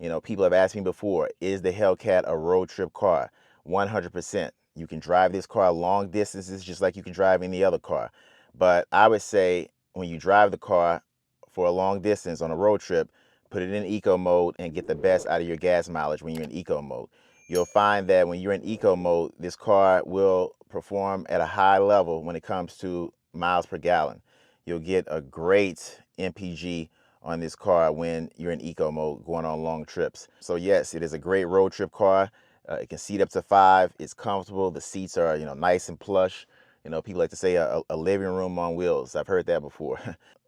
You know, people have asked me before, is the Hellcat a road trip car? 100%. You can drive this car long distances just like you can drive any other car. But I would say when you drive the car for a long distance on a road trip, put it in eco mode and get the best out of your gas mileage when you're in eco mode. You'll find that when you're in eco mode, this car will perform at a high level when it comes to miles per gallon. You'll get a great MPG on this car when you're in eco mode going on long trips. So yes, it is a great road trip car. It can seat up to 5. It's comfortable. The seats are, nice and plush. People like to say a living room on wheels. I've heard that before.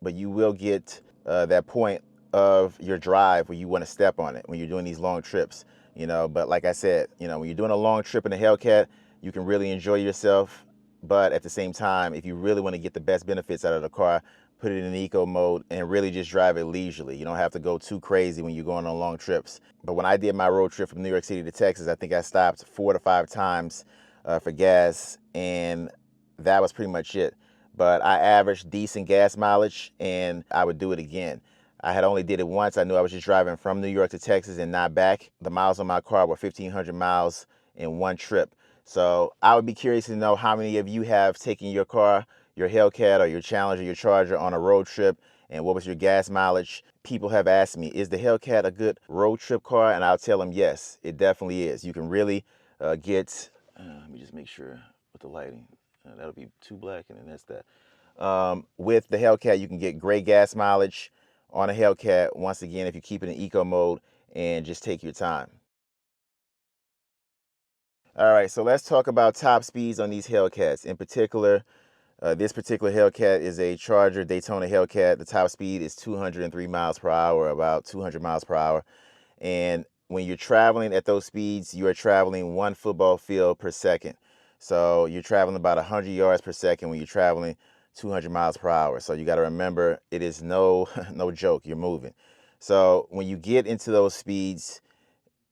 But you will get that point of your drive where you want to step on it when you're doing these long trips. But like I said, when you're doing a long trip in a Hellcat, you can really enjoy yourself. But at the same time, if you really want to get the best benefits out of the car, put it in eco mode and really just drive it leisurely. You don't have to go too crazy when you're going on long trips. But when I did my road trip from New York City to Texas, I think I stopped 4 to 5 times for gas, and that was pretty much it. But I averaged decent gas mileage, and I would do it again. I had only did it once. I knew I was just driving from New York to Texas and not back. The miles on my car were 1,500 miles in one trip. So I would be curious to know how many of you have taken your car, your Hellcat or your Challenger, your Charger on a road trip, and what was your gas mileage? People have asked me, is the Hellcat a good road trip car? And I'll tell them, yes, it definitely is. You can really get, let me just make sure with the lighting. That'll be too black, and then that's that. With the Hellcat, you can get great gas mileage on a Hellcat, once again, if you keep it in eco mode and just take your time. All right, so let's talk about top speeds on these Hellcats. In particular, this particular Hellcat is a Charger Daytona Hellcat. The top speed is 203 miles per hour, about 200 miles per hour. And when you're traveling at those speeds, you are traveling 1 football field per second. So you're traveling about 100 yards per second when you're traveling 200 miles per hour. So you got to remember, it is no joke. You're moving. So when you get into those speeds,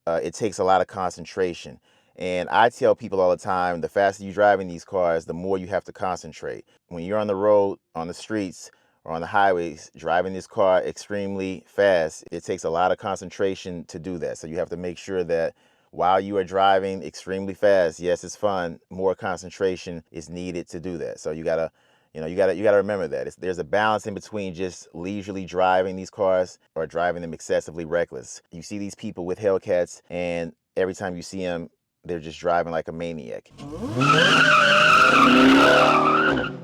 it takes a lot of concentration. And I tell people all the time, the faster you drive in these cars, the more you have to concentrate. When you're on the road, on the streets, or on the highways, driving this car extremely fast, it takes a lot of concentration to do that. So you have to make sure that while you are driving extremely fast, yes, it's fun, more concentration is needed to do that. So you gotta remember that. There's a balance in between just leisurely driving these cars or driving them excessively reckless. You see these people with Hellcats, and every time you see them, they're just driving like a maniac.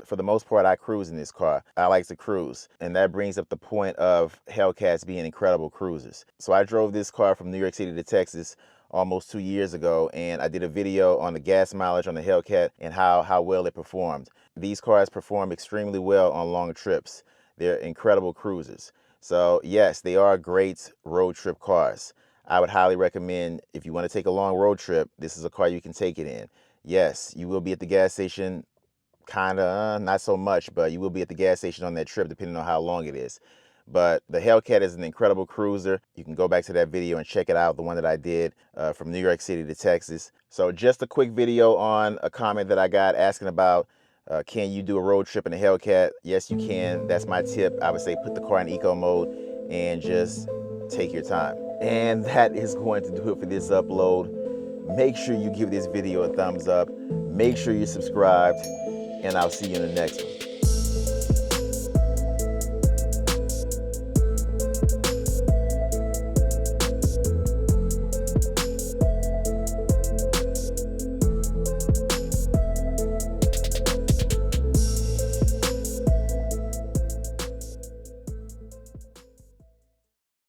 For the most part, I cruise in this car. I like to cruise. And that brings up the point of Hellcats being incredible cruisers. So I drove this car from New York City to Texas almost 2 years ago, and I did a video on the gas mileage on the Hellcat and how well it performed. These cars perform extremely well on long trips. They're incredible cruisers. So yes, they are great road trip cars. I would highly recommend, if you want to take a long road trip, this is a car you can take it in. Yes, you will be at the gas station, kind of, not so much, but you will be at the gas station on that trip depending on how long it is. But the Hellcat is an incredible cruiser. You can go back to that video and check it out, the one that I did from New York City to Texas. So just a quick video on a comment that I got asking about, can you do a road trip in a Hellcat? Yes, you can. That's my tip. I would say put the car in eco mode and just take your time. And that is going to do it for this upload. Make sure you give this video a thumbs up. Make sure you're subscribed, and I'll see you in the next one.